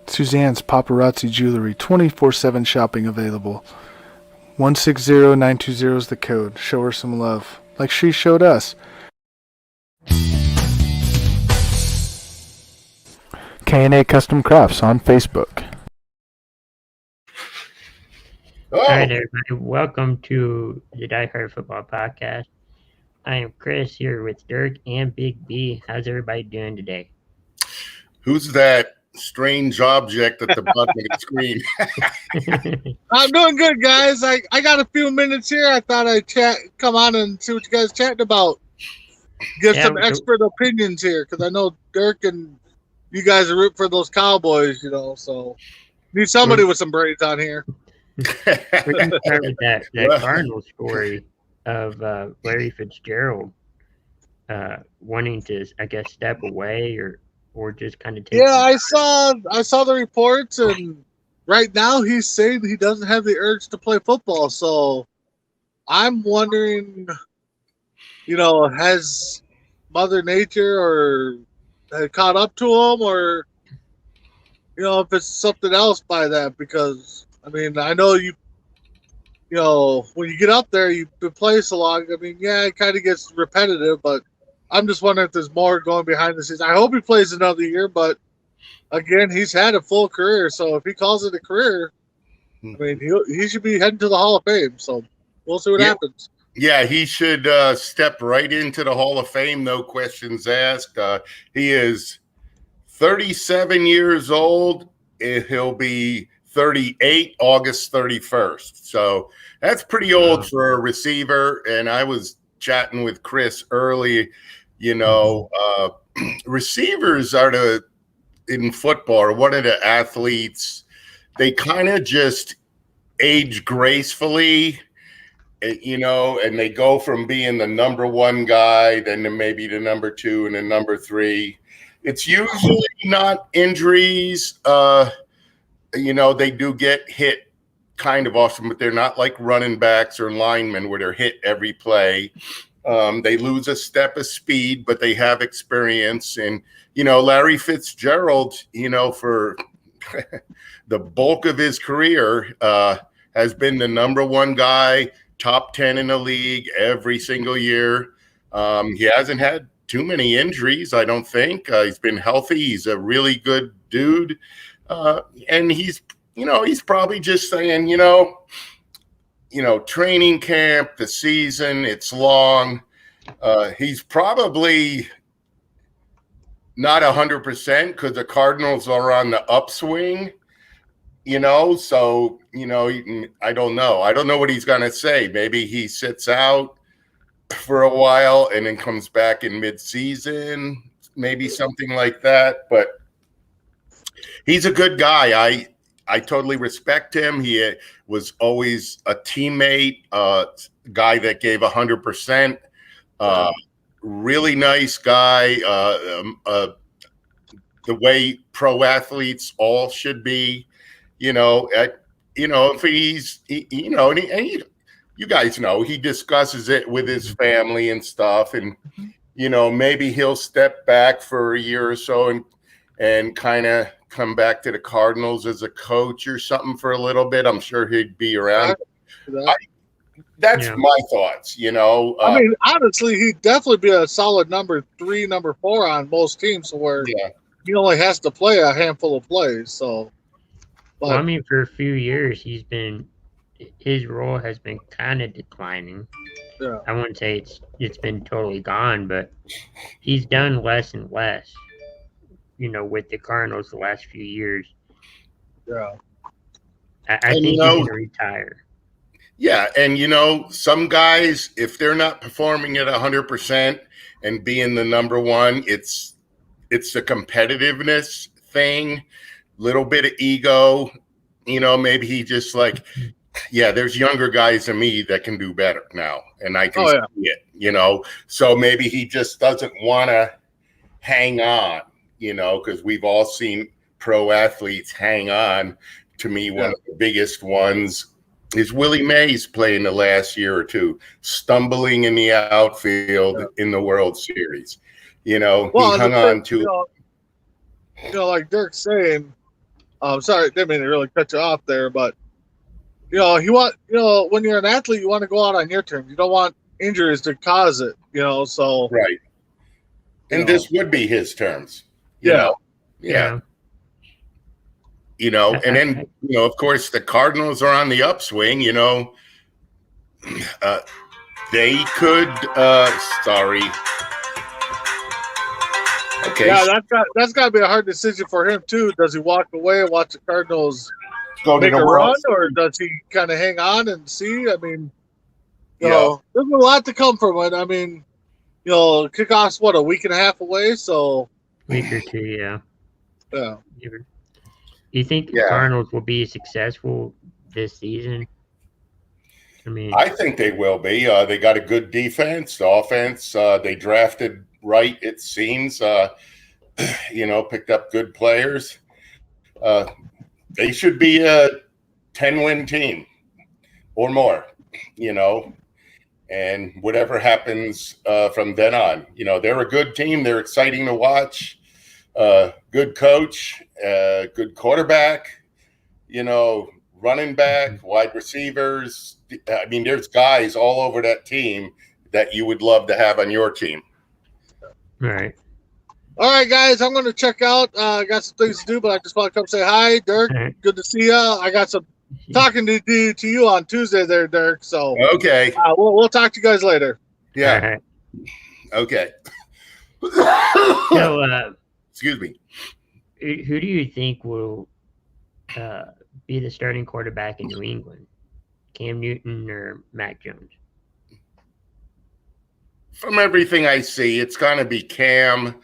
Suzanne's Paparazzi Jewelry, 24/7 shopping available. 160920 is the code. Show her some love, like she showed us. K&A Custom Crafts on Facebook. Oh. All right, everybody. Welcome to the Diehard Football Podcast. I am Chris here with Dirk and Big B. How's everybody doing today? Who's that strange object at the bottom of the screen? I'm doing good, guys. I got a few minutes here. I thought I'd come on and see what you guys chatting about. Give some expert opinions here, because I know Dirk and you guys are rooting for those Cowboys, so need somebody with some braids on here. We're going to start with that Cardinals story of Larry Fitzgerald wanting to, I guess, step away or just kind of take. Yeah, I saw the reports, and right now he's saying he doesn't have the urge to play football. So I'm wondering, has Mother Nature had caught up to him, or if it's something else by that? Because I know when you get up there, you've been playing so long. It kind of gets repetitive, but I'm just wondering if there's more going behind the scenes. I hope he plays another year, but again, he's had a full career. So if he calls it a career, he should be heading to the Hall of Fame. So we'll see what happens. Yeah, he should step right into the Hall of Fame, no questions asked. He is 37 years old. He'll be 38 August 31st. So that's pretty old for a receiver. And I was chatting with Chris early, receivers in football are one of the athletes, they kind of just age gracefully, and they go from being the number one guy, then to maybe the number two and the number three. It's usually not injuries. They do get hit kind of often, but they're not like running backs or linemen where they're hit every play. They lose a step of speed, but they have experience. And, Larry Fitzgerald, for the bulk of his career, has been the number one guy, top 10 in the league every single year. He hasn't had too many injuries, I don't think. He's been healthy. He's a really good dude. And he's probably just saying, training camp, the season, it's long. He's probably not 100% because the Cardinals are on the upswing, so, I don't know. I don't know what he's going to say. Maybe he sits out for a while and then comes back in mid-season, maybe something like that. But he's a good guy. I totally respect him. He was always a teammate, guy that gave 100%. Really nice guy. The way pro athletes all should be. If he's, you guys know, he discusses it with his family and stuff, and maybe he'll step back for a year or so and kind of come back to the Cardinals as a coach or something for a little bit. I'm sure he'd be around. That's my thoughts, honestly, he'd definitely be a solid number 3, number 4 on most teams where he only has to play a handful of plays. So, for a few years, his role has been kind of declining. Yeah. I wouldn't say it's been totally gone, but he's done less and less. With the Cardinals the last few years. Yeah. I think he's going to retire. Yeah, and some guys, if they're not performing at 100% and being the number one, it's the competitiveness thing, little bit of ego. Maybe he just yeah, there's younger guys than me that can do better now, and I can Oh, see yeah. it. So maybe he just doesn't want to hang on, because we've all seen pro athletes hang on. To me, one of the biggest ones is Willie Mays playing the last year or two, stumbling in the outfield in the World Series. He hung on to. Like Dirk's saying, sorry, didn't mean to really cut you off there, but when you're an athlete, you want to go out on your terms. You don't want injuries to cause it. So Right. And this would be his terms. Yeah. And then of course the Cardinals are on the upswing. They could. Sorry. Okay. Yeah, that's got to be a hard decision for him too. Does he walk away and watch the Cardinals go make to the a World run, or Series? does he kind of hang on and see? I mean, there's a lot to come from it. I mean, kickoff's a week and a half away, so week or two, yeah. Yeah. Do you think the Cardinals will be successful this season? I think they will be. They got a good defense, the offense. They drafted right, it seems. Picked up good players. They should be a 10-win team or more. And whatever happens from then on, they're a good team. They're exciting to watch. Good coach, good quarterback, running back, wide receivers. I mean, there's guys all over that team that you would love to have on your team. All right. All right, guys, I'm going to check out. I got some things to do, but I just want to come say hi, Dirk. Right. Good to see you. I got some talking to you on Tuesday there, Dirk. So okay, we'll talk to you guys later. Yeah. Right. Okay. So, excuse me. Who do you think will be the starting quarterback in New England? Cam Newton or Mac Jones? From everything I see, it's going to be Cam.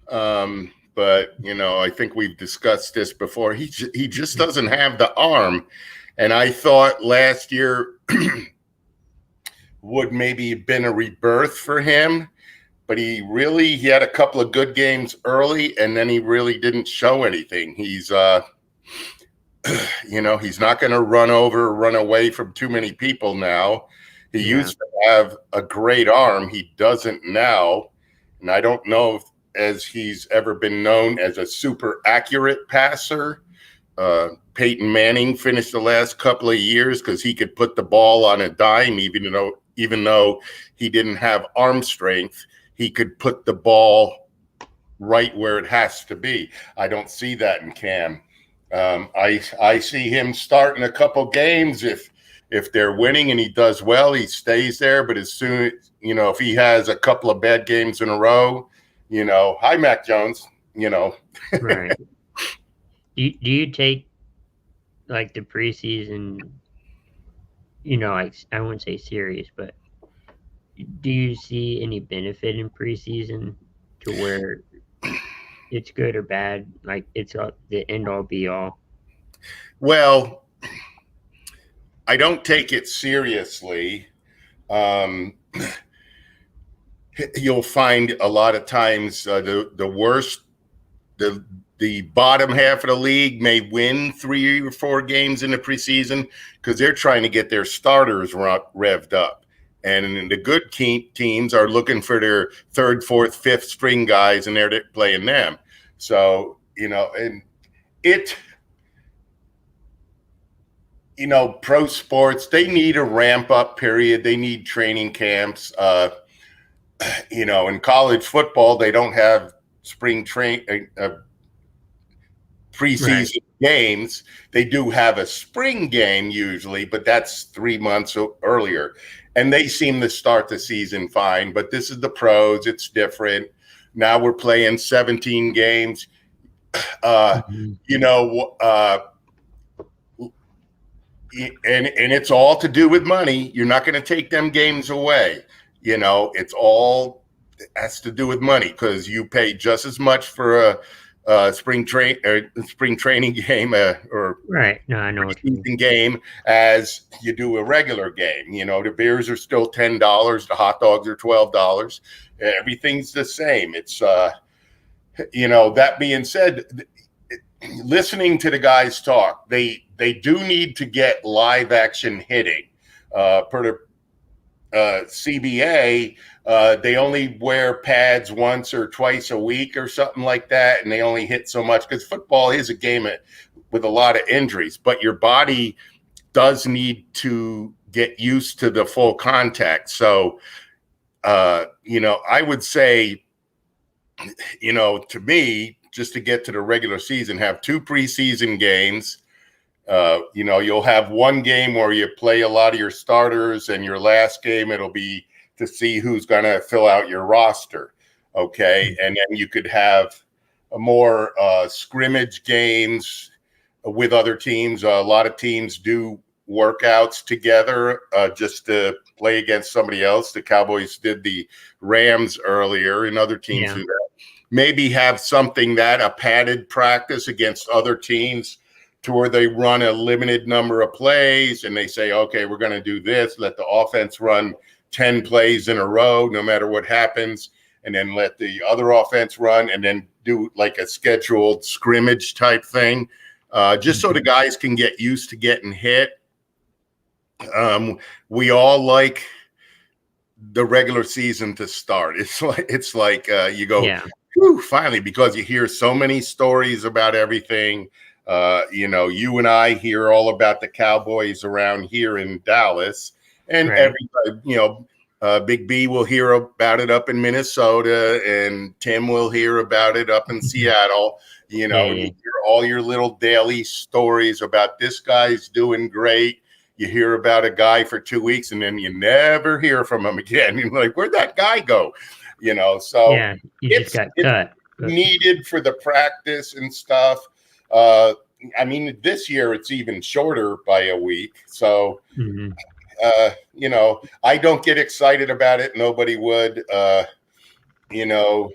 But, I think we've discussed this before. He just doesn't have the arm. And I thought last year would maybe have been a rebirth for him. But he had a couple of good games early, and then he really didn't show anything. He's, he's not going to run away from too many people now. He used to have a great arm. He doesn't now. And I don't know as he's ever been known as a super accurate passer. Peyton Manning finished the last couple of years because he could put the ball on a dime, even though he didn't have arm strength. He could put the ball right where it has to be. I don't see that in Cam. I see him starting a couple games. If they're winning and he does well, he stays there. But as soon, if he has a couple of bad games in a row, hi, Mac Jones, Right. Do you take like the preseason, I wouldn't say serious, but do you see any benefit in preseason to where it's good or bad? Like it's the end all be all? Well, I don't take it seriously. You'll find a lot of times the worst, the bottom half of the league may win 3 or 4 games in the preseason because they're trying to get their starters revved up. And the good teams are looking for their 3rd, 4th, 5th string guys, and they're playing them. So, and it, pro sports, they need a ramp up period. They need training camps. In college football, they don't have spring preseason games. They do have a spring game usually, but that's 3 months earlier. And they seem to start the season fine, but this is the pros. It's different. Now we're playing 17 games. And it's all to do with money. You're not going to take them games away. It's all has to do with money because you pay just as much for spring training game or Right. No, I know what you mean. season game as you do a regular game. You know, the beers are still $10, the hot dogs are $12. Everything's the same. It's you know, that being said, listening to the guys talk, they do need to get live action hitting. Per the CBA, they only wear pads once or twice a week or something like that, and they only hit so much because football is a game with a lot of injuries. But your body does need to get used to the full contact. So, you know, I would say, you know, to me, just to get to the regular season, have 2 preseason games. You know, you'll have one game where you play a lot of your starters, and your last game, it'll be to see who's going to fill out your roster. Okay. And then you could have a more scrimmage games with other teams. A lot of teams do workouts together just to play against somebody else. The Cowboys did the Rams earlier, and other teams do that. Maybe have something a padded practice against other teams to where they run a limited number of plays and they say, okay, we're going to do this. Let the offense run 10 plays in a row, no matter what happens. And then let the other offense run and then do like a scheduled scrimmage type thing. Just so the guys can get used to getting hit. We all like the regular season to start. It's like you go, whew, finally, because you hear so many stories about everything. You know, you and I hear all about the Cowboys around here in Dallas, and everybody, you know, Big B will hear about it up in Minnesota, and Tim will hear about it up in Seattle. You know, you hear all your little daily stories about this guy's doing great. You hear about a guy for 2 weeks, and then you never hear from him again. You're like, where'd that guy go? You know, so you just got cut. Needed for the practice and stuff. I mean, this year it's even shorter by a week. So, you know, I don't get excited about it. Nobody would. You know,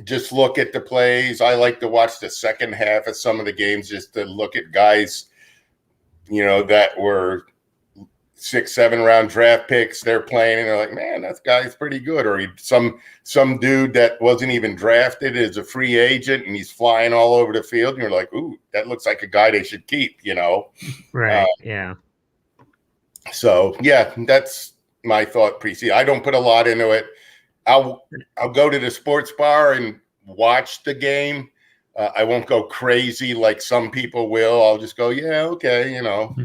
just look at the plays. I like to watch the second half of some of the games just to look at guys, you know, that were 6-7 round draft picks. They're playing and they're like, man, that guy's pretty good. Or some dude that wasn't even drafted is a free agent and he's flying all over the field. And you're like, ooh, that looks like a guy they should keep, you know? Right. So yeah, that's my thought preseason. I don't put a lot into it. I'll go to the sports bar and watch the game. I won't go crazy like some people will. I'll just go, yeah, okay, you know.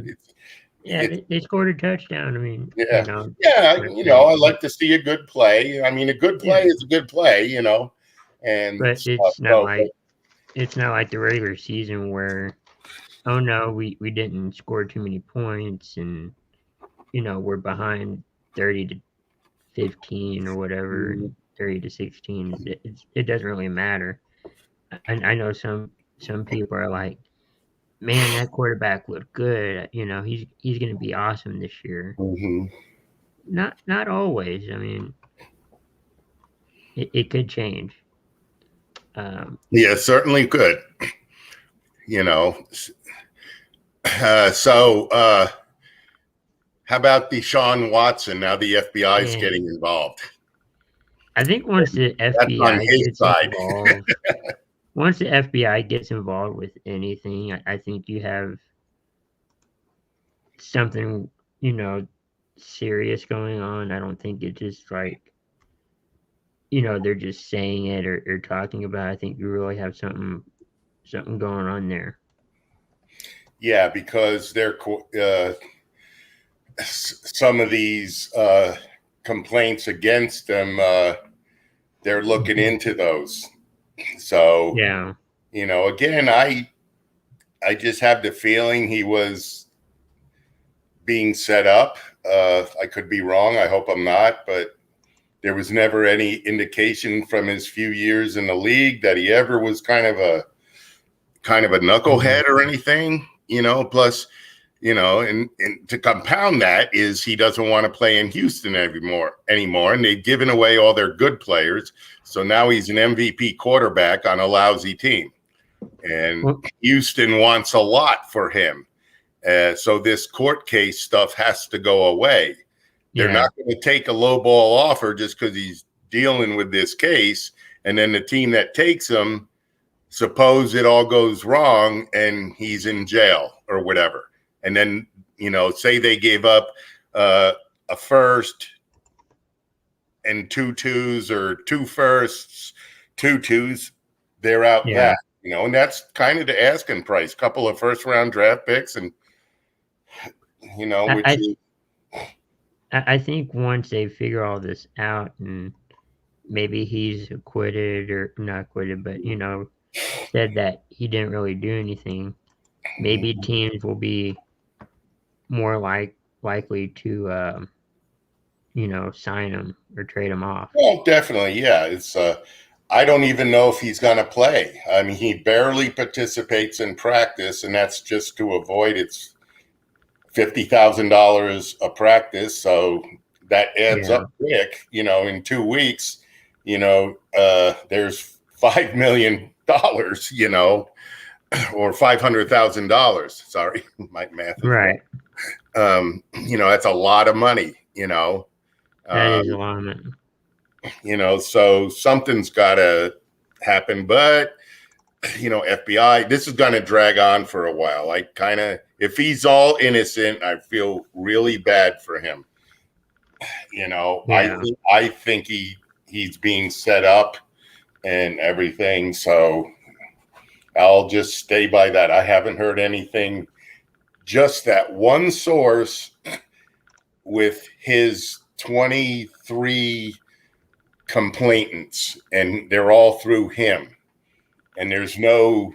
They scored a touchdown. I mean, you know, I like to see a good play. I mean, a good play is a good play, you know. And but it's not like the regular season where, oh no, we didn't score too many points, and you know we're behind 30-15 or whatever, 30-16. It doesn't really matter. I know some people are like, man, that quarterback looked good. You know, he's going to be awesome this year. Not always. I mean, it could change. Yeah, certainly could. You know, so how about Deshaun Watson? Now the FBI is getting involved. I think once the FBI gets involved, once the FBI gets involved with anything, I think you have something, you know, serious going on. I don't think it's just like, you know, they're just saying it or talking about it. I think you really have something going on there. Yeah, because they're some of these complaints against them, they're looking into those. So, you know, again, I just have the feeling he was being set up. I could be wrong. I hope I'm not, but there was never any indication from his few years in the league that he ever was kind of a knucklehead or anything, you know. Plus, and to compound that is he doesn't want to play in Houston anymore. And they've given away all their good players. So now he's an MVP quarterback on a lousy team. And Houston wants a lot for him. So this court case stuff has to go away. They're not going to take a low ball offer just because he's dealing with this case. And then the team that takes him, suppose it all goes wrong and he's in jail or whatever. And then, say they gave up a first and 2 2s or 2 firsts, 2 2s, they're out that, and that's kind of the asking price. Couple of first round draft picks and, I think once they figure all this out and maybe he's acquitted or not acquitted, but, said that he didn't really do anything, maybe teams will be more likely to, sign him or trade him off. Well, definitely. Yeah. It's, I don't even know if he's going to play. I mean, he barely participates in practice, and that's just to avoid it's $50,000 a practice. So that adds up quick, in 2 weeks, there's $5 million, or $500,000. Sorry, my math is right. That's a lot of money, That is a lot of money. So something's got to happen. But, FBI, this is going to drag on for a while. If he's all innocent, I feel really bad for him. I think he's being set up and everything. So I'll just stay by that. I haven't heard anything, just that one source with his 23 complainants, and they're all through him. And there's no,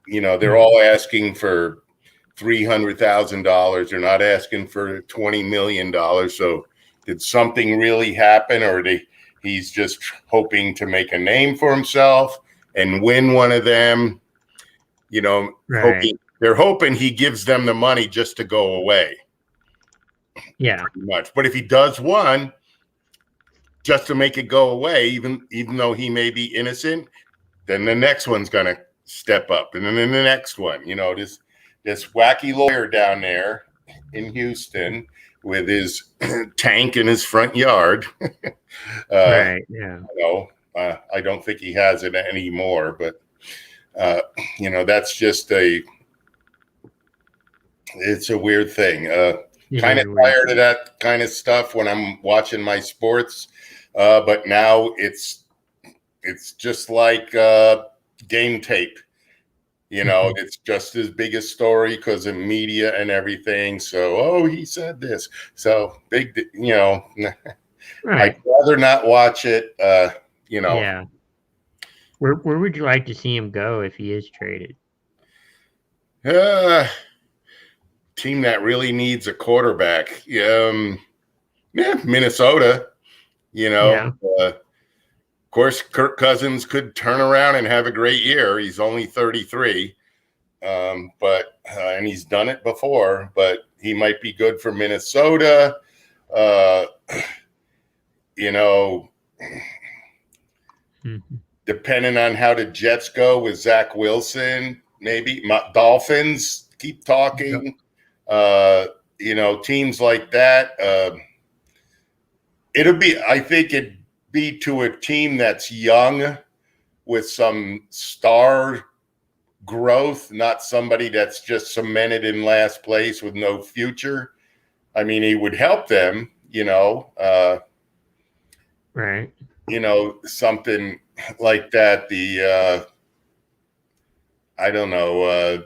they're all asking for $300,000. They're not asking for $20 million. So did something really happen, or he's just hoping to make a name for himself and win one of them? Right. They're hoping he gives them the money just to go away. Yeah. Pretty much. But if he does one just to make it go away, even though he may be innocent, then the next one's going to step up. And then the next one, this wacky lawyer down there in Houston with his tank in his front yard. Right. Yeah. I don't think he has it anymore, but that's just it's a weird thing. Kind of tired of that kind of stuff when I'm watching my sports. But now it's just like game tape. It's just as big a story because of media and everything. So, he said this. So big, Right. I'd rather not watch it. Yeah. Where would you like to see him go if he is traded? Team that really needs a quarterback. Minnesota. Of course, Kirk Cousins could turn around and have a great year. He's only 33, but he's done it before. But he might be good for Minnesota. Depending on how the Jets go with Zach Wilson, maybe Dolphins keep talking. Teams like that. I think it'd be to a team that's young with some star growth, not somebody that's just cemented in last place with no future. I mean, he would help them, right. Something like that. I don't know,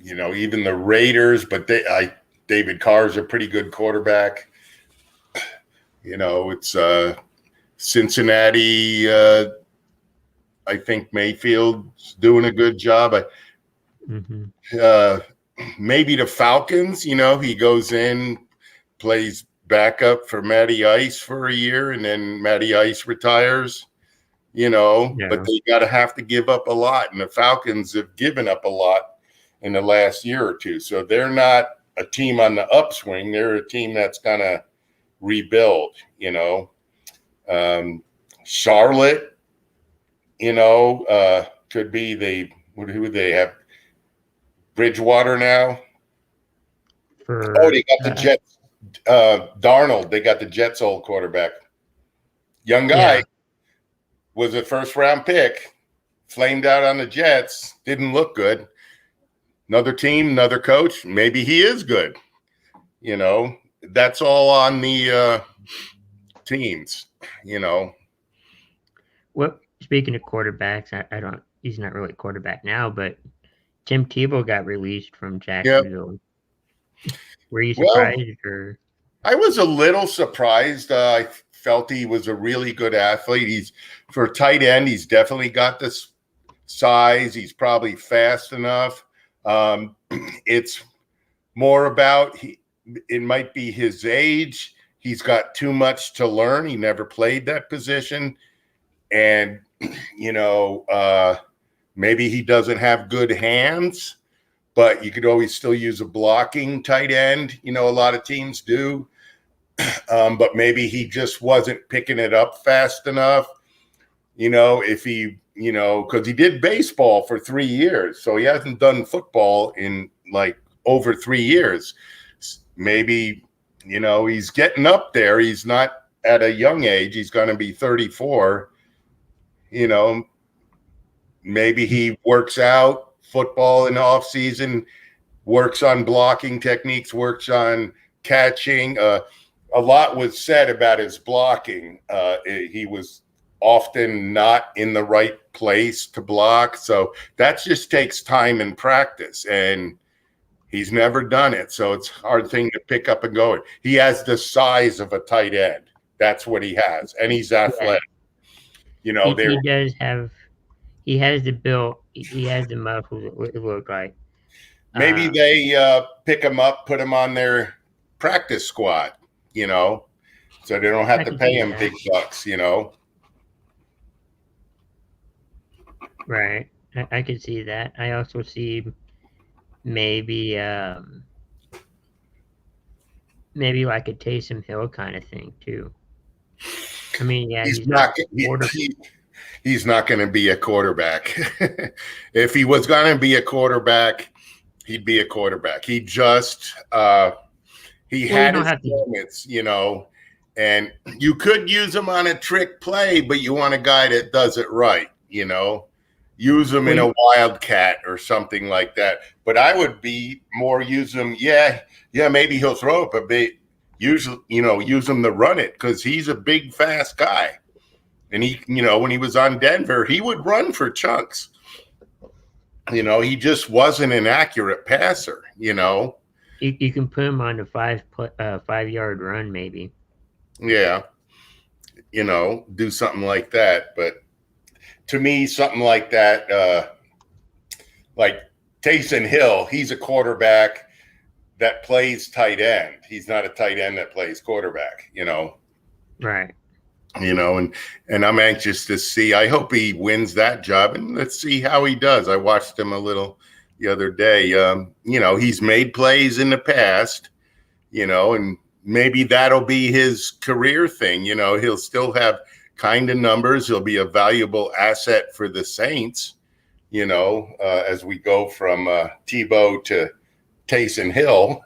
even the Raiders, but David Carr's a pretty good quarterback. It's Cincinnati. I think Mayfield's doing a good job. Maybe the Falcons, he goes in, plays backup for Matty Ice for a year, and then Matty Ice retires, but they have to give up a lot. And the Falcons have given up a lot. in the last year or two. So they're not a team on the upswing. They're a team that's going to rebuild, you know. Charlotte, you know, could be who they have? Bridgewater now. They got the Jets. Darnold, they got the Jets' old quarterback. Young guy, was a first-round pick, flamed out on the Jets, didn't look good. Another team, another coach, maybe he is good. You know, that's all on the teams, you know. Well, speaking of quarterbacks, he's not really a quarterback now, but Tim Tebow got released from Jacksonville. Yep. Were you surprised? Or I was a little surprised. I felt he was a really good athlete. For a tight end, he's definitely got this size. He's probably fast enough. It's more about it might be his age. He's got too much to learn. He never played that position. And, you know, maybe he doesn't have good hands, but you could always still use a blocking tight end. You know, a lot of teams do. But maybe he just wasn't picking it up fast enough. You know, if he, you know, because he did baseball for 3 years. So he hasn't done football in like over 3 years. Maybe, you know, he's getting up there. He's not at a young age. He's going to be 34. You know, maybe he works out football in the off season, works on blocking techniques, works on catching. A lot was said about his blocking. He was often not in the right place to block. So that just takes time and practice. And he's never done it. So it's a hard thing to pick up and go. He has the size of a tight end. That's what he has. And he's athletic. You know, he has the build, he has the muscles, it looked like. Maybe they pick him up, put him on their practice squad, you know, so they don't have to pay him big bucks, you know. Right. I could see that. I also see maybe like a Taysom Hill kind of thing too. I mean, yeah, he's not going to be a quarterback. If he was going to be a quarterback, he'd be a quarterback. He just he had his moments, you know, and you could use him on a trick play, but you want a guy that does it right, you know. Use him in a wildcat or something like that. But I would be more use him. Yeah, maybe he'll throw it, but usually, you know, use him to run it because he's a big, fast guy. And he, you know, when he was on Denver, he would run for chunks. You know, he just wasn't an accurate passer, you know. You can put him on a 5-yard run, maybe. Yeah. You know, do something like that. But to me, something like that, like Taysom Hill, he's a quarterback that plays tight end. He's not a tight end that plays quarterback, you know. Right. You know, and I'm anxious to see. I hope he wins that job, and let's see how he does. I watched him a little the other day. You know, he's made plays in the past, you know, and maybe that'll be his career thing. You know, he'll still have kind of numbers. He'll be a valuable asset for the Saints, you know, as we go from Tebow to Taysom Hill.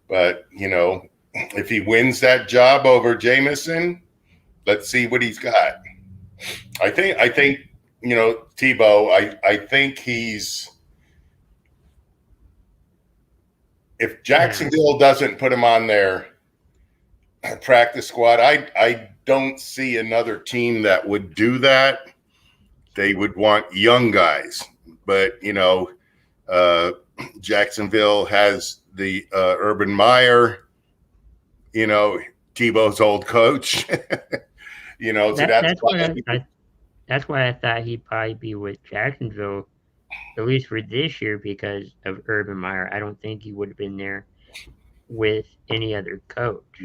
But, you know, if he wins that job over Jameson, let's see what he's got. I think, you know, Tebow, I think he's, if Jacksonville doesn't put him on their practice squad, I don't see another team that would do that. They would want young guys, but you know, Jacksonville has the Urban Meyer, you know, Tebow's old coach. You know, so that's why I thought he'd probably be with Jacksonville, at least for this year, because of Urban Meyer. I don't think he would have been there with any other coach.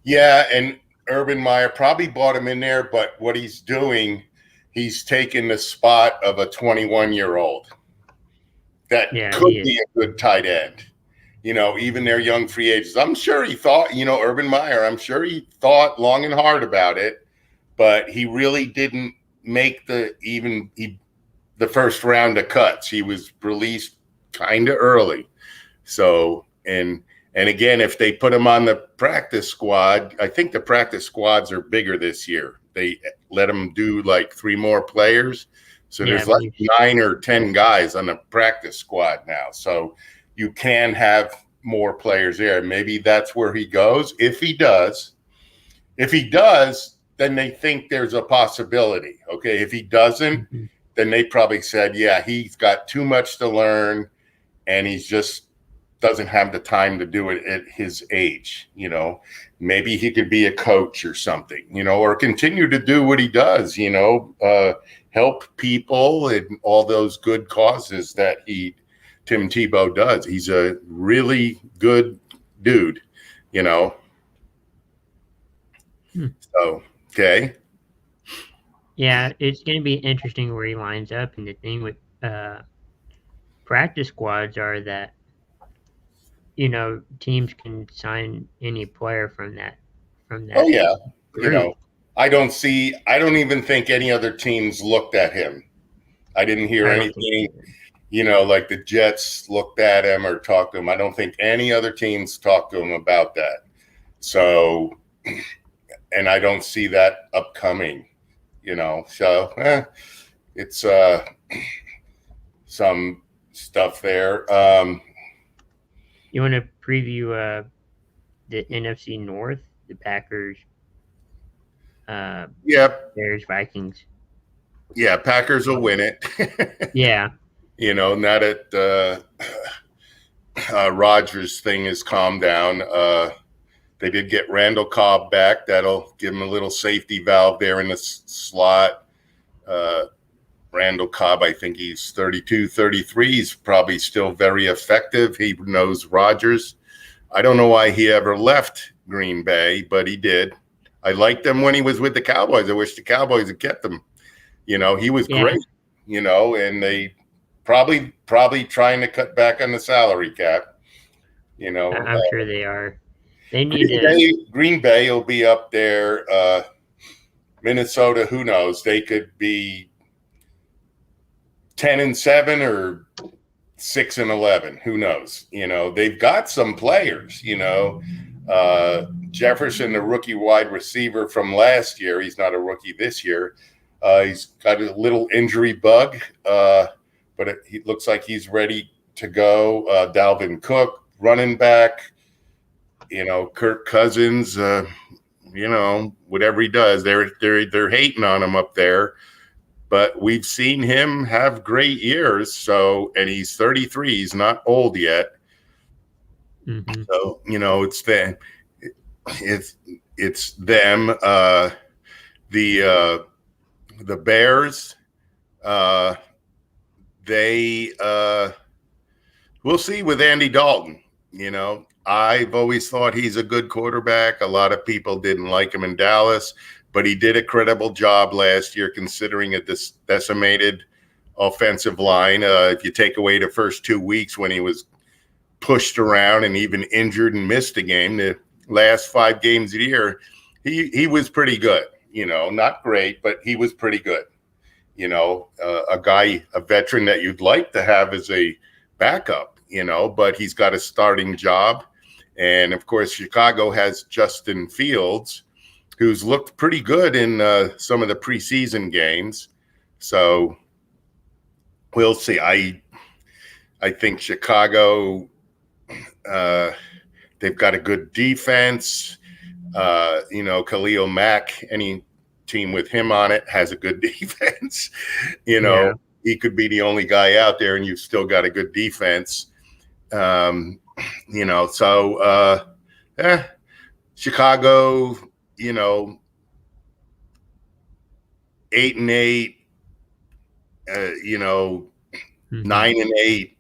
Yeah, and Urban Meyer probably brought him in there, but what he's doing, he's taking the spot of a 21-year-old. that Yeah, could he is. be a good tight end. Even their young free agents. I'm sure he thought, Urban Meyer, I'm sure he thought long and hard about it, but he really didn't make the first round of cuts. He was released kind of early. So, and again, if they put him on the practice squad, I think the practice squads are bigger this year. They let him do like 3 more players. So there's like 9 or 10 guys on the practice squad now. So you can have more players there. Maybe that's where he goes. If he does, then they think there's a possibility. Okay. If he doesn't, then they probably said, yeah, he's got too much to learn and he's just doesn't have the time to do it at his age. Maybe he could be a coach or something, or continue to do what he does, help people and all those good causes that Tim Tebow does. He's a really good dude, So, okay. Yeah, it's going to be interesting where he lines up. And the thing with practice squads are that, teams can sign any player from that. Oh yeah, group. I don't even think any other teams looked at him. I didn't hear anything, like the Jets looked at him or talked to him. I don't think any other teams talked to him about that. So, and I don't see that upcoming, so it's some stuff there. You want to preview the NFC North, the Packers, Bears, Vikings? Yeah, Packers will win it. Yeah. Now that Rodgers thing has calmed down. They did get Randall Cobb back. That'll give him a little safety valve there in the slot. Randall Cobb, I think he's 32, 33. He's probably still very effective. He knows Rodgers. I don't know why he ever left Green Bay, but he did. I liked him when he was with the Cowboys. I wish the Cowboys had kept him. He was great, and they probably trying to cut back on the salary cap. I'm sure they are. They need Green Bay will be up there. Minnesota, who knows? They could be 10-7 or 6-11. Who knows? They've got some players. Jefferson, the rookie wide receiver from last year. He's not a rookie this year. He's got a little injury bug, but he looks like he's ready to go. Dalvin Cook, running back. Kirk Cousins. Whatever he does, they're hating on him up there. But we've seen him have great years. So, and he's 33. He's not old yet. Mm-hmm. So it's them. The Bears. We'll see with Andy Dalton. I've always thought he's a good quarterback. A lot of people didn't like him in Dallas, but he did a credible job last year considering a decimated offensive line. If you take away the first 2 weeks when he was pushed around and even injured and missed a game, the last 5 games of the year, he was pretty good. Not great, but he was pretty good. A veteran that you'd like to have as a backup, but he's got a starting job. And, of course, Chicago has Justin Fields, who's looked pretty good in some of the preseason games. So we'll see. I think Chicago, they've got a good defense. Khalil Mack, any team with him on it has a good defense. He could be the only guy out there and you've still got a good defense. Chicago, 8-8, 9-8,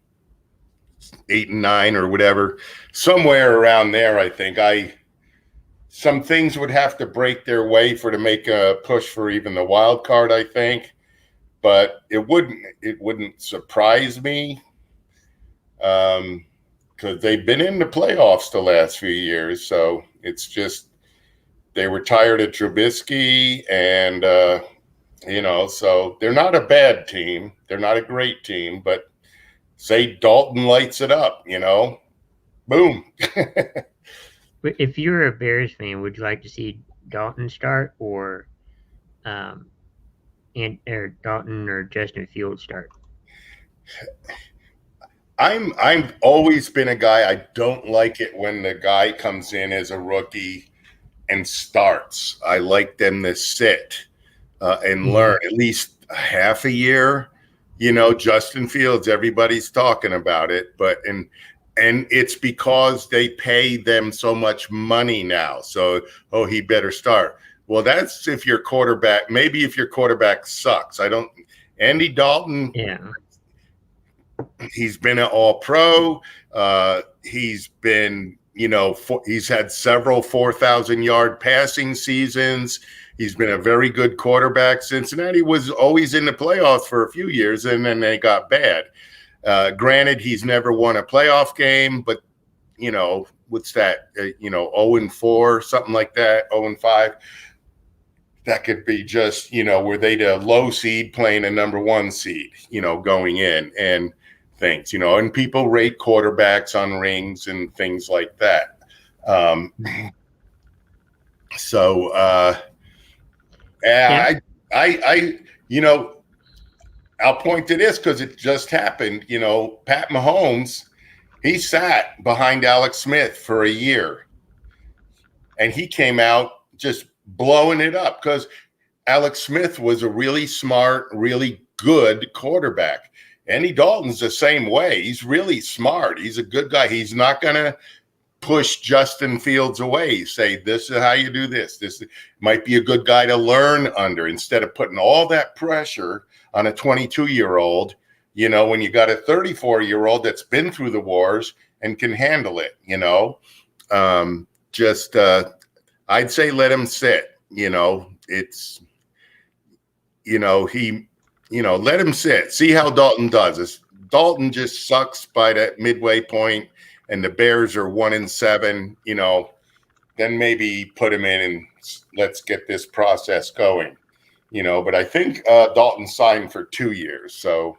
8-9 or whatever, somewhere around there. I think some things would have to break their way to make a push for even the wild card, I think, but it wouldn't surprise me because they've been in the playoffs the last few years. So it's just they were tired of Trubisky, and so they're not a bad team. They're not a great team, but say Dalton lights it up, boom. But if you're a Bears fan, would you like to see Dalton start or Dalton or Justin Fields start? I'm always been a guy. I don't like it when the guy comes in as a rookie and starts. I like them to sit and learn at least half a year. Justin Fields, everybody's talking about it, but and it's because they pay them so much money now. So, he better start. Well, that's if your quarterback, maybe if your quarterback sucks. Andy Dalton. Yeah. He's been an all-pro. He's been, he's had several 4,000-yard passing seasons. He's been a very good quarterback. Cincinnati was always in the playoffs for a few years, and then they got bad. Granted, he's never won a playoff game, but, what's that, 0-4, something like that, 0-5. That could be just, were they the low seed playing a number one seed, going in and things, and people rate quarterbacks on rings and things like that. I'll point to this because it just happened. Pat Mahomes, he sat behind Alex Smith for a year, and he came out just blowing it up because Alex Smith was a really smart, really good quarterback. Andy Dalton's the same way. He's really smart. He's a good guy. He's not going to push Justin Fields away. Say, this is how you do this. This might be a good guy to learn under instead of putting all that pressure on a 22-year-old, when you got a 34-year-old that's been through the wars and can handle it, I'd say let him sit, it's, let him sit, see how Dalton does. Dalton just sucks by that midway point and the Bears are 1-7, then maybe put him in and let's get this process going, but I think Dalton signed for 2 years. So.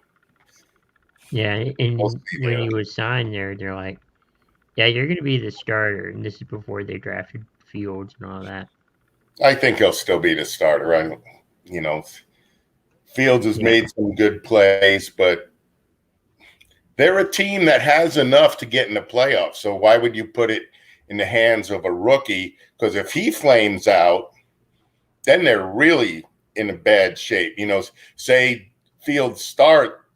Yeah. And when he was signed there, they're like, yeah, you're going to be the starter. And this is before they drafted Fields and all that. I think he'll still be the starter. Fields has made some good plays, but they're a team that has enough to get in the playoffs. So why would you put it in the hands of a rookie? Because if he flames out, then they're really in a bad shape. Say Fields start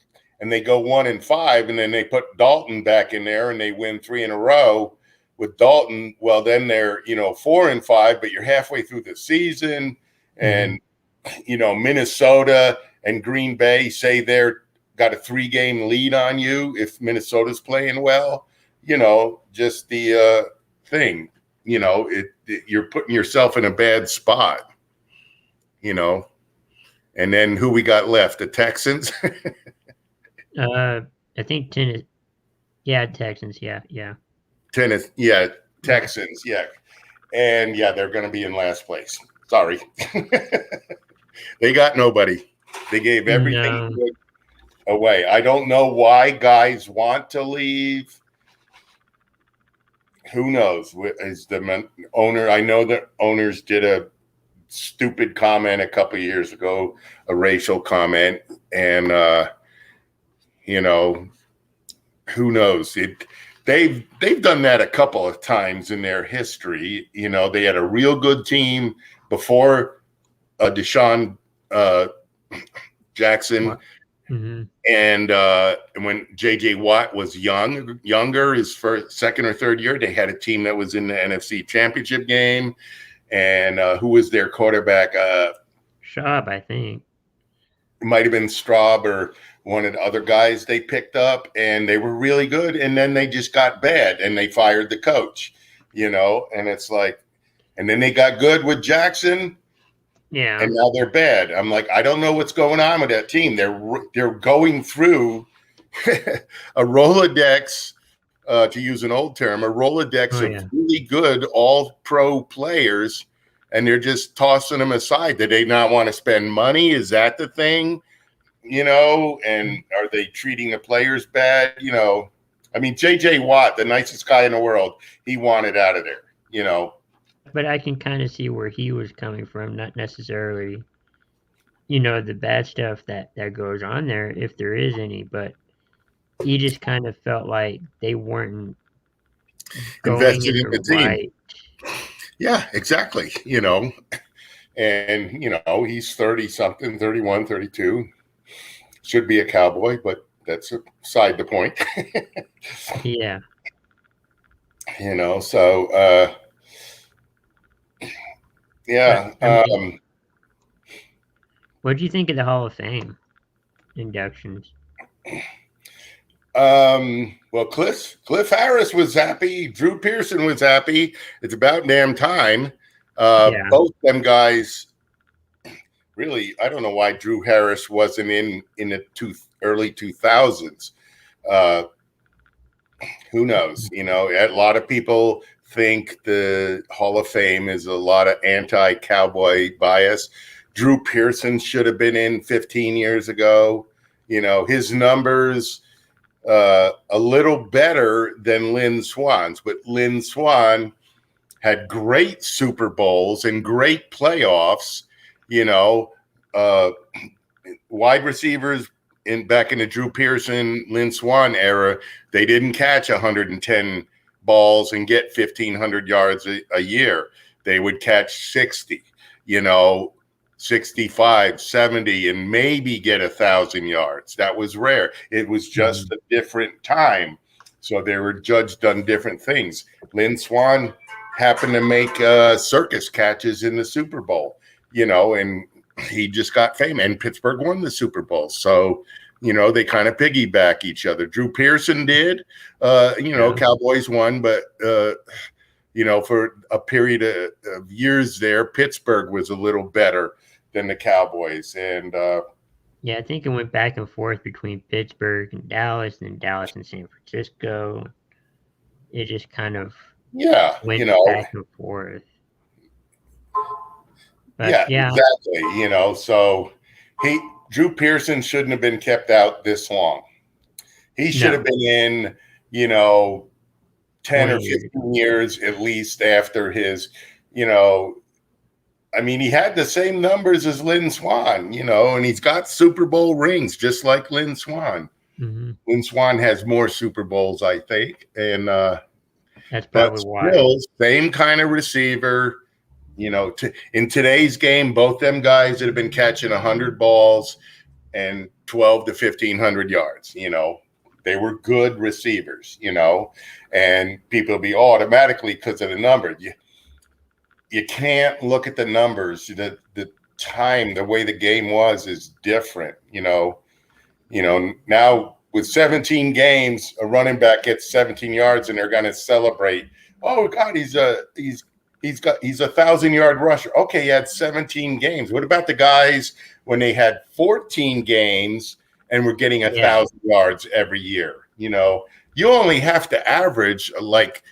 and they go 1-5, and then they put Dalton back in there and they win 3 in a row with Dalton. Well, then they're 4-5, but you're halfway through the season, and Minnesota and Green Bay say they're got a 3-game lead on you if Minnesota's playing well. Just the thing. You're putting yourself in a bad spot. And then who we got left? The Texans. I think Texans. Yeah. Texans. Yeah. And they're going to be in last place. Sorry. They got nobody. They gave everything away. I don't know why guys want to leave. Who knows? Is the owner? I know that owners did a stupid comment a couple of years ago, a racial comment, and who knows? They've done that a couple of times in their history. They had a real good team before Deshaun Jackson, and when J.J. Watt was younger, his first, second or third year, they had a team that was in the NFC Championship game. And who was their quarterback? Schaub, I think. It might have been Straub or one of the other guys they picked up, and they were really good. And then they just got bad, and they fired the coach, and it's like, and then they got good with Jackson. Yeah. And now they're bad. I'm like, I don't know what's going on with that team. They're going through a Rolodex, to use an old term, a Rolodex of really good all-pro players, and they're just tossing them aside. Do they not want to spend money? Is that the thing? You know, and are they treating the players bad? You know, I mean, J.J. Watt, the nicest guy in the world, he wanted out of there, you know. But I can kind of see where he was coming from, not necessarily, you know, the bad stuff that goes on there, if there is any, but he just kind of felt like they weren't Invested in the team. right. Yeah, exactly. You know, and, you know, he's 30-something, 31, 32. Should be a Cowboy, but that's aside the point. Yeah. You know, so, yeah. What do you think of the Hall of Fame inductions? Well, Cliff Harris was happy. Drew Pearson was happy. It's about damn time. Both them guys, really, I don't know why Drew Harris wasn't in the early 2000s. Who knows? You know, a lot of people think the Hall of Fame is a lot of anti-Cowboy bias. Drew Pearson should have been in 15 years ago. You know, his numbers a little better than Lynn Swann's, but Lynn Swann had great Super Bowls and great playoffs. You know, wide receivers back in the Drew Pearson, Lynn Swann era, they didn't catch 110 balls and get 1,500 yards a year. They would catch 60, you know, 65, 70, and maybe get 1,000 yards. That was rare. It was just a different time. So they were judged on different things. Lynn Swann happened to make circus catches in the Super Bowl, you know, and he just got famous. And Pittsburgh won the Super Bowl. So, you know, they kind of piggyback each other. Drew Pearson did, you know, Cowboys won, but, you know, for a period of years there, Pittsburgh was a little better than the Cowboys. And yeah, I think it went back and forth between Pittsburgh and Dallas, and then Dallas and San Francisco. It just kind of went you know, back and forth. But, exactly. You know, so Drew Pearson shouldn't have been kept out this long. He should have been in, you know, 10 or 15 years at least after his, you know, I mean, he had the same numbers as Lynn Swann, you know, and he's got Super Bowl rings just like Lynn Swann. Mm-hmm. Lynn Swann has more Super Bowls, I think. And that's probably why. Still, same kind of receiver, you know, in today's game, both them guys that have been catching 100 balls and 12 to 1,500 yards, you know, they were good receivers, you know, and people will be automatically because of the number. You can't look at the numbers. The time, the way the game was is different, you know. You know, now with 17 games, a running back gets 17 yards and they're going to celebrate. Oh God, he's a 1,000-yard rusher. Okay, he had 17 games. What about the guys when they had 14 games and were getting 1,000 yards every year? You know, you only have to average like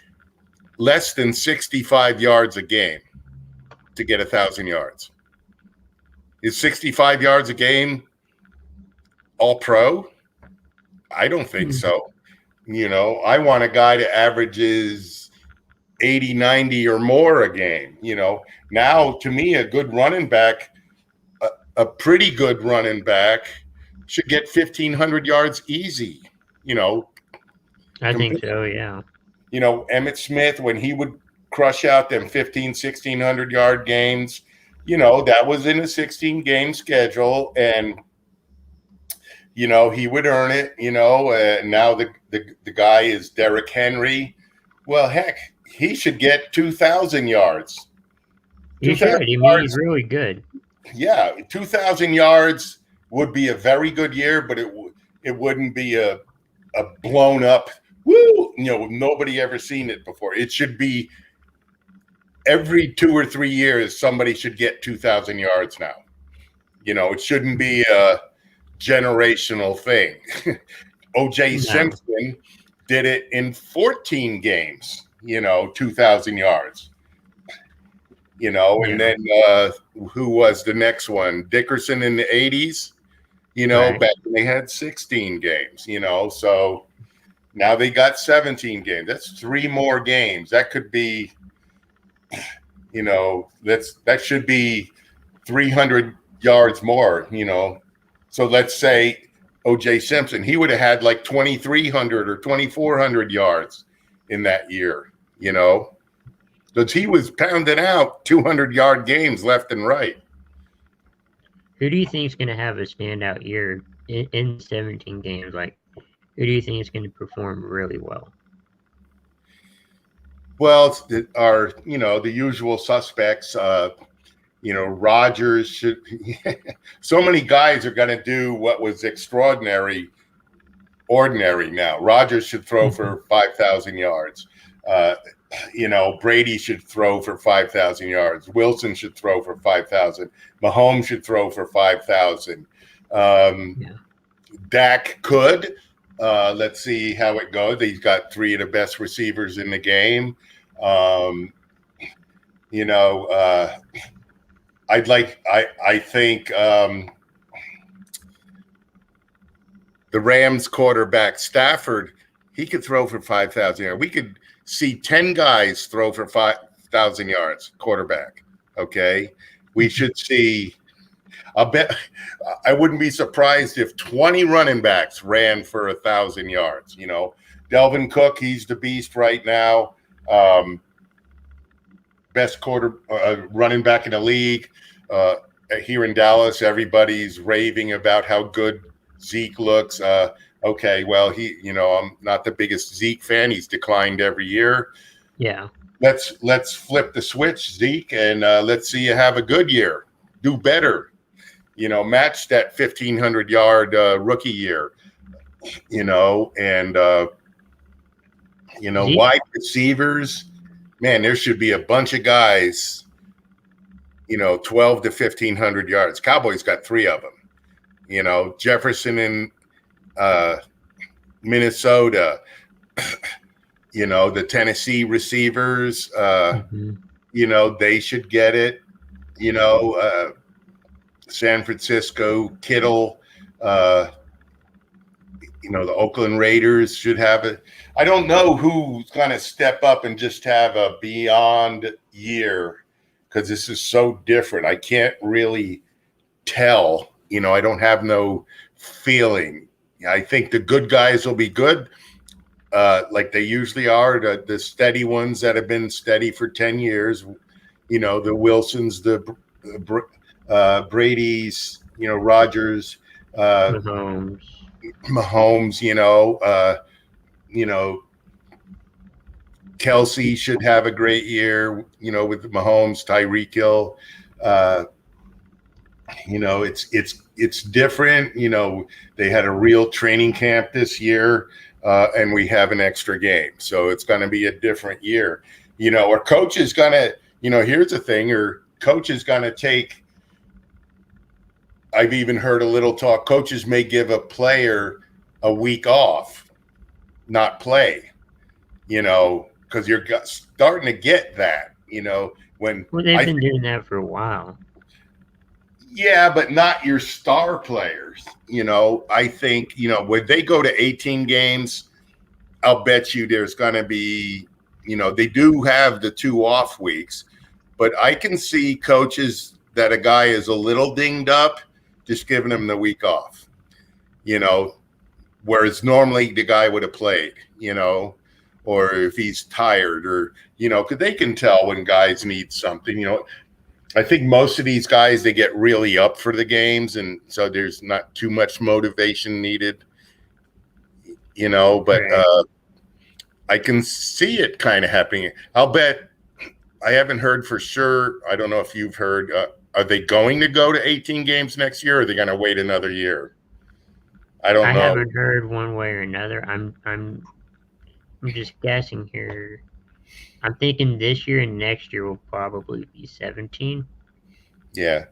less than 65 yards a game to get 1,000 yards. Is 65 yards a game all pro? I don't think so. You know, I want a guy that averages 80, 90 or more a game. You know, now to me, a good running back, a pretty good running back should get 1,500 yards easy. You know, I think so, yeah. You know, Emmitt Smith, when he would crush out them 1,600 yard games, you know, that was in a 16-game schedule, and you know, he would earn it, you know. Now the guy is Derrick Henry. Well, heck, he should get 2,000 yards. He should. I mean, he's really good. Yeah, 2,000 yards would be a very good year, but it wouldn't be a blown up, woo, you know, nobody ever seen it before. It should be every 2 or 3 years, somebody should get 2,000 yards now. You know, it shouldn't be a generational thing. O.J. No. Simpson did it in 14 games, 2,000 yards. And then who was the next one? Dickerson in the 80s, Right. back when they had 16 games, so now they got 17 games. That's 3 more games. That could be, that should be 300 yards more, So let's say O.J. Simpson, he would have had like 2,300 or 2,400 yards in that year, because he was pounding out 200-yard games left and right. Who do you think is going to have a standout year in 17 games? Like, who do you think is going to perform really well? Well, the usual suspects. Rodgers should. So many guys are going to do what was ordinary now. Rodgers should throw for 5,000 yards. Brady should throw for 5,000 yards. Wilson should throw for 5,000. Mahomes should throw for 5,000. Dak could. Let's see how it goes. He's got 3 of the best receivers in the game. I think the Rams quarterback Stafford, he could throw for 5,000 yards. We could see 10 guys throw for 5,000 yards, quarterback. Okay. We should see, I wouldn't be surprised if 20 running backs ran for 1,000 yards. Delvin Cook, he's the beast right now. Best running back in the league. Here in Dallas, everybody's raving about how good Zeke looks. Okay, well, I'm not the biggest Zeke fan. He's declined every year. Yeah. Let's flip the switch, Zeke, and let's see you have a good year. Do better. Match that 1,500-yard rookie year. And Zeke? Wide receivers. Man, there should be a bunch of guys. 12 to 1,500 yards. Cowboys got 3 of them. Jefferson in Minnesota. The Tennessee receivers. They should get it. San Francisco, Kittle. The Oakland Raiders should have it. I don't know who's going to step up and just have a beyond year, because this is so different. I can't really tell. I don't have no feeling. I think the good guys will be good, like they usually are. The steady ones that have been steady for 10 years, the Wilsons, the Brady's, Rodgers, Mahomes, Kelsey should have a great year, with Mahomes, Tyreek Hill. It's different. They had a real training camp this year, and we have an extra game. So it's going to be a different year. Our coach is going to, here's the thing, our coach is going to take, I've even heard a little talk, coaches may give a player a week off, not play, because you're starting to get that, when they've been doing that for a while. Yeah, but not your star players. I think, when they go to 18 games, I'll bet you there's going to be, they do have the 2 off weeks, but I can see coaches that a guy is a little dinged up, just giving him the week off, whereas normally the guy would have played, or if he's tired or, because they can tell when guys need something, I think most of these guys, they get really up for the games, and so there's not too much motivation needed, but I can see it kind of happening. I'll bet, I haven't heard for sure. I don't know if you've heard, are they going to go to 18 games next year, or are they going to wait another year? I don't know. I haven't heard one way or another. I'm just guessing here. I'm thinking this year and next year will probably be 17. Yeah.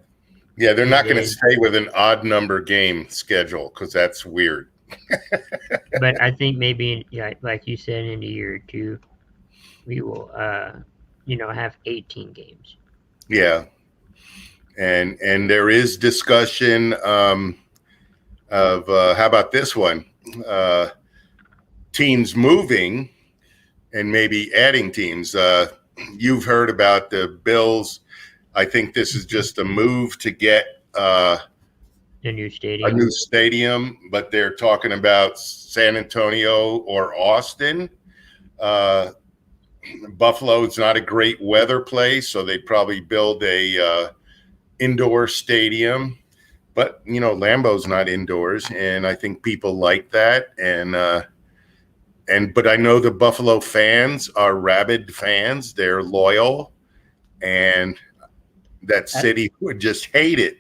They're not going to stay with an odd number game schedule, because that's weird. But I think maybe, like you said, in a year or two, we will, have 18 games. Yeah, and there is discussion of how about this one? Teams moving and maybe adding teams. You've heard about the Bills. I think this is just a move to get A new a stadium. new stadium, but they're talking about San Antonio or Austin. Buffalo's not a great weather place, so they'd probably build a indoor stadium. But Lambeau's not indoors, and I think people like that. But I know the Buffalo fans are rabid fans. They're loyal, and that city would just hate it.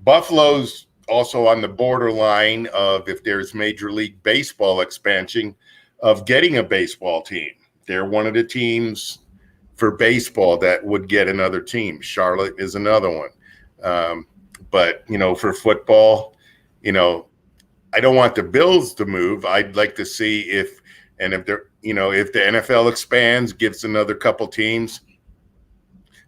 Buffalo's also on the borderline of, if there's Major League Baseball expansion, of getting a baseball team. They're one of the teams for baseball that would get another team. Charlotte is another one. But for football, I don't want the Bills to move. I'd like to see if the NFL expands, gives another couple teams.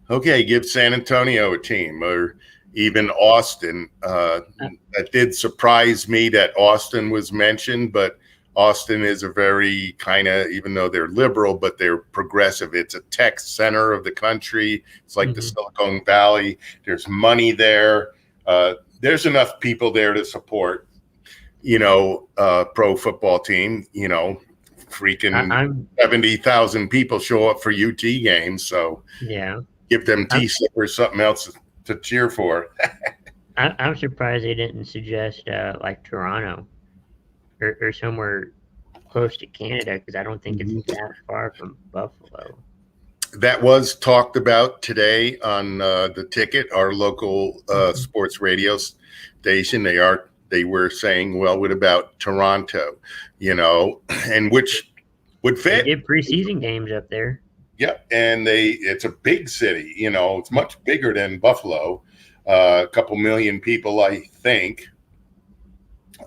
Okay, give San Antonio a team, or even Austin. That did surprise me that Austin was mentioned, but Austin is a very kind of, even though they're liberal, but they're progressive. It's a tech center of the country. It's like the Silicon Valley. There's money there. There's enough people there to support, pro football team. Freaking 70,000 people show up for UT games. So yeah, give them T-shirt or something else to cheer for. I'm surprised they didn't suggest like Toronto or somewhere close to Canada, because I don't think it's that far from Buffalo. That was talked about today on the Ticket, our local sports radio station. They were saying, well, what about Toronto? And which would fit. They did preseason games up there. Yep, and it's a big city. It's much bigger than Buffalo. A couple million people, I think.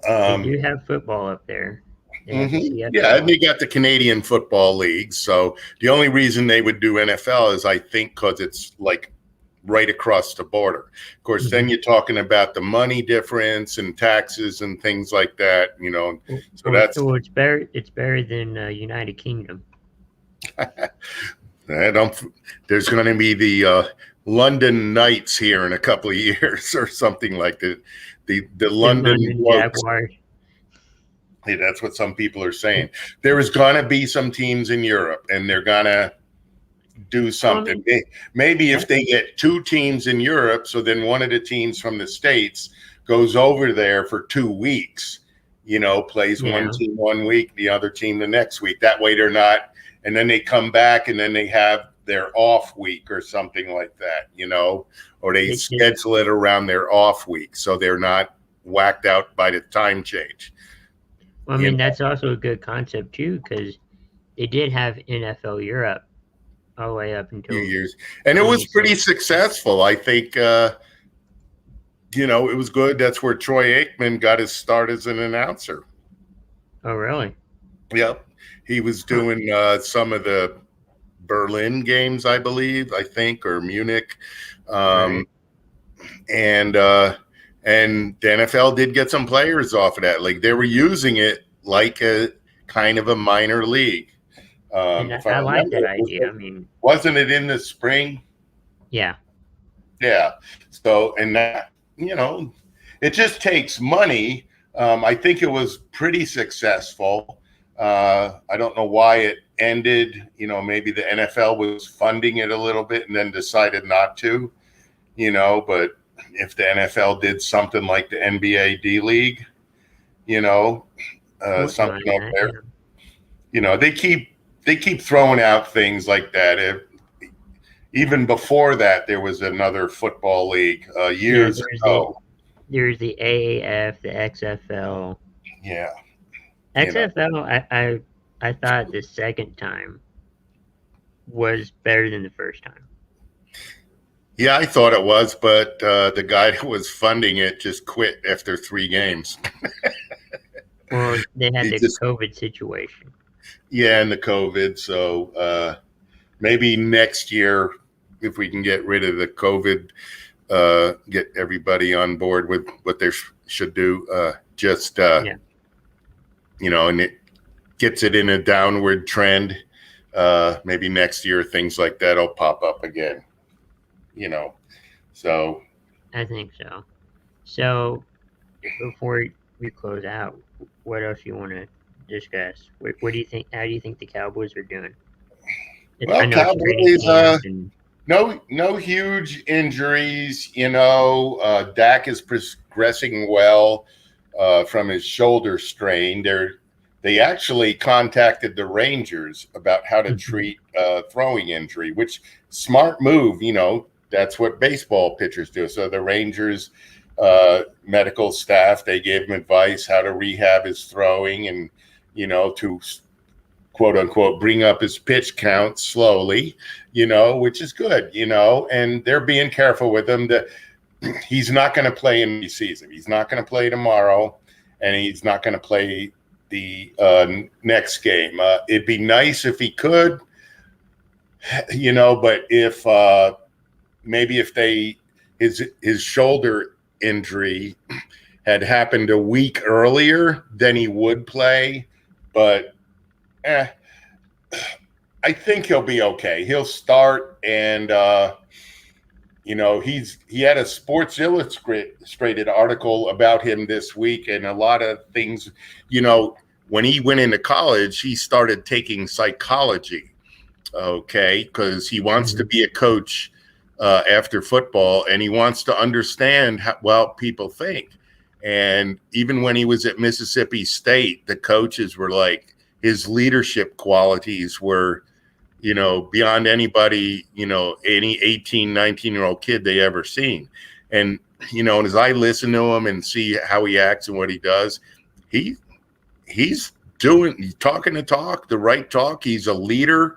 They do have football up there. Yeah, and they got the Canadian Football League. So the only reason they would do NFL is, I think, because it's like right across the border. Of course, then you're talking about the money difference and taxes and things like that. So it's better. It's better than United Kingdom. There's going to be the London Knights here in a couple of years or something like that. The London Jaguars. Hey, that's what some people are saying. There is going to be some teams in Europe, and they're going to do something. Maybe if they get two teams in Europe, so then one of the teams from the States goes over there for 2 weeks, plays one team 1 week, the other team the next week. That way they're not, and then they come back and then they have their off week or something like that, or they schedule it around their off week so they're not whacked out by the time change. Well, I mean, that's also a good concept too, because they did have NFL Europe all the way up until a few years, and it was pretty successful. I think, it was good. That's where Troy Aikman got his start as an announcer. Oh, really? Yep, he was doing some of the Berlin games, I think, or Munich, right. And the NFL did get some players off of that. Like, they were using it like a kind of a minor league. I like that idea. I mean, wasn't it in the spring? Yeah. Yeah. So, and that, it just takes money. I think it was pretty successful. I don't know why it ended. Maybe the NFL was funding it a little bit and then decided not to, but if the NFL did something like the NBA D-League, something up there, they keep throwing out things like that. Even before that, there was another football league years ago. There's the AAF, the XFL. Yeah. XFL, I thought the second time was better than the first time. Yeah, I thought it was, but the guy that was funding it just quit after 3 games. Well, they had He the just COVID situation. Yeah, and the COVID. So maybe next year, if we can get rid of the COVID, get everybody on board with what they should do. Yeah. And it gets it in a downward trend. Maybe next year things like that will pop up again. So I think so. So before we close out, what else you want to discuss? What do you think? How do you think the Cowboys are doing? I well, know it's training Cowboys. camp, and No huge injuries. Dak is progressing well from his shoulder strain. They actually contacted the Rangers about how to treat throwing injury, which smart move. That's what baseball pitchers do. So the Rangers medical staff, they gave him advice how to rehab his throwing and to quote unquote bring up his pitch count slowly, which is good, and they're being careful with him that he's not going to play in the season. He's not going to play tomorrow, and he's not going to play the next game. It'd be nice if he could, but if maybe if his shoulder injury had happened a week earlier, then he would play, but I think he'll be okay. He'll start, and he had a Sports Illustrated article about him this week, and a lot of things. When he went into college, he started taking psychology, okay, because he wants to be a coach after football, and he wants to understand how people think. And even when he was at Mississippi State, the coaches were like, his leadership qualities were, beyond anybody, any 18, 19-year-old kid they ever seen. And, and as I listen to him and see how he acts and what he does, he's talking the talk, the right talk. He's a leader.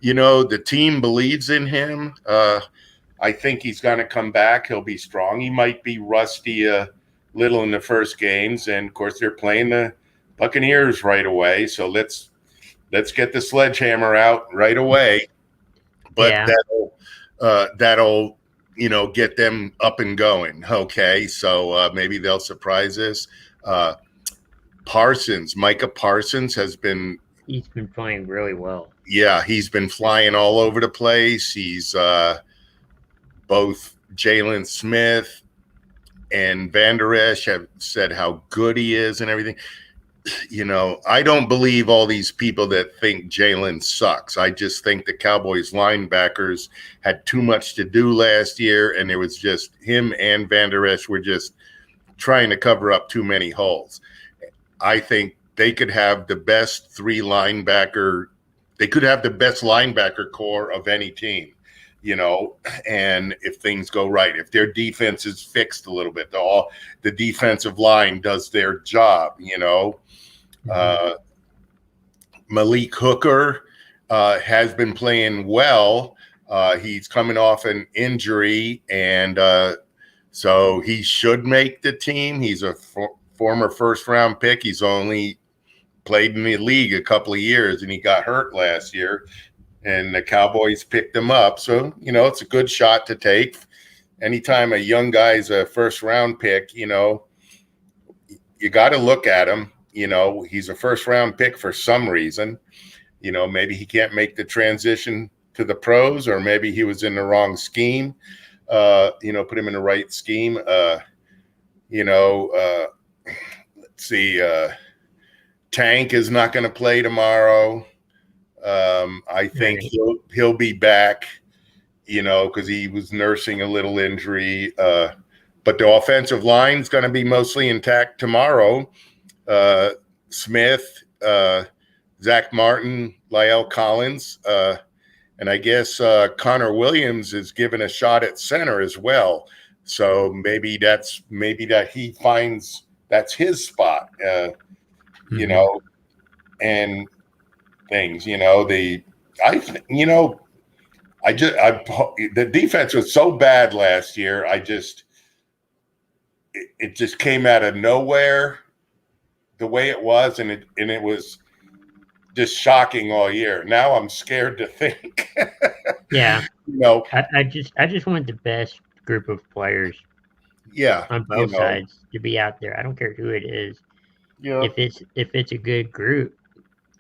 The team believes in him. I think he's going to come back. He'll be strong. He might be rusty a little in the first games. And, of course, they're playing the Buccaneers right away. So let's get the sledgehammer out right away. But that'll get them up and going. Okay. So maybe they'll surprise us. Micah Parsons he's been playing really well. Yeah, he's been flying all over the place. He's both Jalen Smith and Van Der Esch have said how good he is and everything. I don't believe all these people that think Jalen sucks. I just think the Cowboys linebackers had too much to do last year, and it was just him and Van Der Esch were just trying to cover up too many holes. I think they could have the best linebacker core of any team, and if things go right, if their defense is fixed a little bit, the defensive line does their job, Malik Hooker has been playing well. He's coming off an injury, and so he should make the team. He's a former first-round pick. He's only played in the league a couple of years, and he got hurt last year, and the Cowboys picked him up. So, it's a good shot to take. Anytime a young guy's a first-round pick, you got to look at him. He's a first-round pick for some reason. Maybe he can't make the transition to the pros, or maybe he was in the wrong scheme. Put him in the right scheme. Let's see. Tank is not going to play tomorrow. I think he'll be back, because he was nursing a little injury. But the offensive line is going to be mostly intact tomorrow. Smith, Zach Martin, La'el Collins, and I guess Connor Williams is given a shot at center as well. So maybe that he finds that's his spot. And things, the defense was so bad last year. It just came out of nowhere the way it was, and it was just shocking all year. Now I'm scared to think. Yeah. You know, I just want the best group of players yeah, on both sides to be out there. I don't care who it is. Yeah. If it's a good group,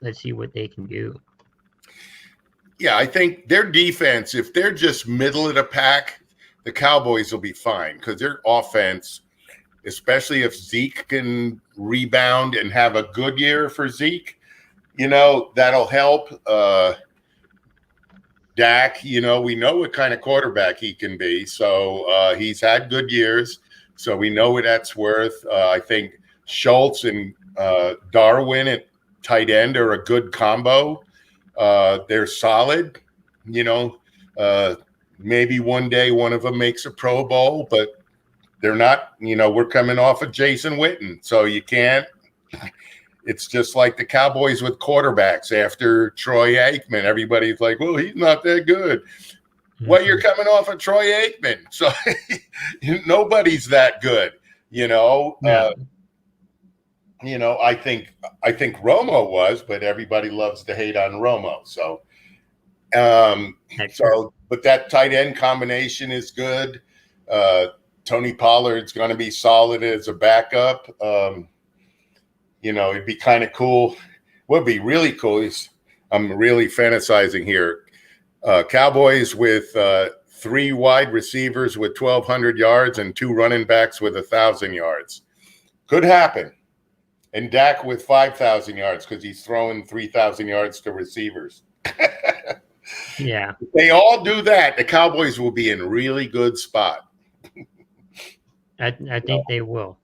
let's see what they can do. Yeah, I think their defense, if they're just middle of the pack, the Cowboys will be fine because their offense, especially if Zeke can rebound and have a good year for Zeke, that'll help. Dak, we know what kind of quarterback he can be. So he's had good years. So we know what that's worth. I think Schultz and Darwin at tight end are a good combo. They're solid. Maybe one day one of them makes a Pro Bowl, but they're not. We're coming off of Jason Witten. So you can't. It's just like the Cowboys with quarterbacks after Troy Aikman. Everybody's like, well, he's not that good. Mm-hmm. Well, you're coming off of Troy Aikman. So nobody's that good, No. I think Romo was, but everybody loves to hate on Romo. So, but that tight end combination is good. Tony Pollard's going to be solid as a backup. It'd be kind of cool. What'd be really cool is I'm really fantasizing here. Cowboys with 3 wide receivers with 1,200 yards and 2 running backs with 1,000 yards. Could happen. And Dak with 5,000 yards because he's throwing 3,000 yards to receivers. Yeah. If they all do that, the Cowboys will be in a really good spot. I think they will.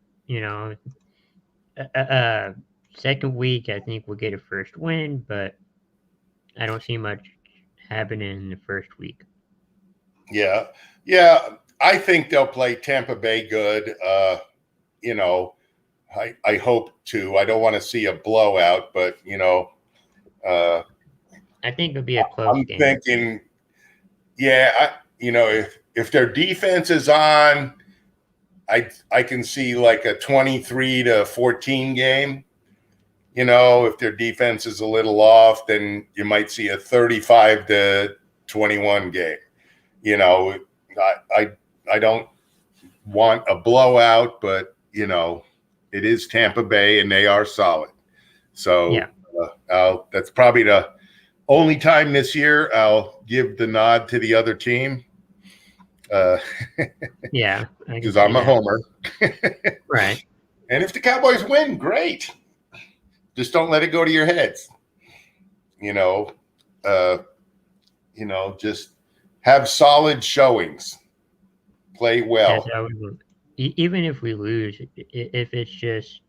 Second week, I think we'll get a first win, but I don't see much happening in the first week. Yeah. I think they'll play Tampa Bay good. I hope to. I don't want to see a blowout, but I think it'll be a close game. I'm thinking, if their defense is on, I can see like a 23-14 game. If their defense is a little off, then you might see a 35-21 game. I don't want a blowout, but it is Tampa Bay and they are solid. So yeah. That's probably the only time this year I'll give the nod to the other team. Yeah, because I'm a homer. Right. And if the Cowboys win, great. Just don't let it go to your heads. Just have solid showings. Play well. Even if we lose, if it's just,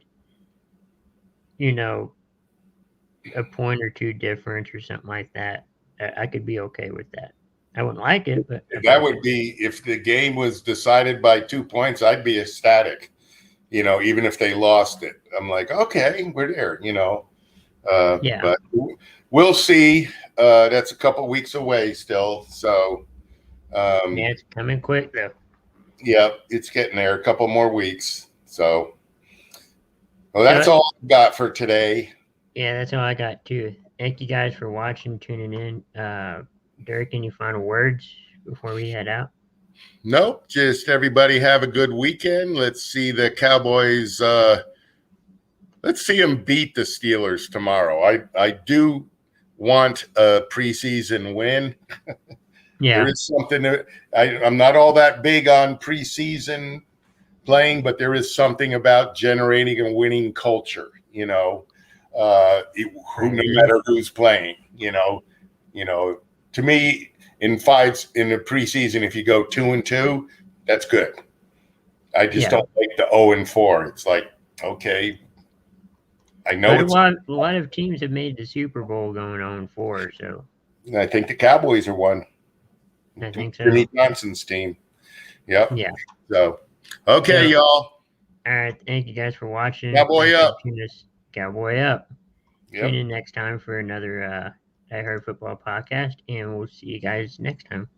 a point or 2 difference or something like that, I could be okay with that. I wouldn't like it, but that would be, if the game was decided by 2 points, I'd be ecstatic. Even if they lost it, I'm like, okay, we're there. Yeah. But we'll see. That's a couple weeks away still. So, it's coming quick though. Yeah, it's getting there. A couple more weeks. So, that's all I've got for today. Yeah, that's all I got too. Thank you guys for watching, tuning in. Derek, any final words before we head out? Nope. Just everybody have a good weekend. Let's see the Cowboys. Let's see them beat the Steelers tomorrow. I do want a preseason win. Yeah. There is something that I'm not all that big on preseason playing, but there is something about generating a winning culture, no matter who's playing, to me, in the preseason, if you go 2-2, that's good. I just don't like the 0-4. It's like, okay, I know a lot of teams have made the Super Bowl going 0-4, so I think the Cowboys are one. I think so. Jimmy Johnson's team. Yep. Yeah. So, okay, y'all. All right. Thank you guys for watching. Cowboy up. Cowboy up. Yep. Tune in next time for another Diehard Football Podcast, and we'll see you guys next time.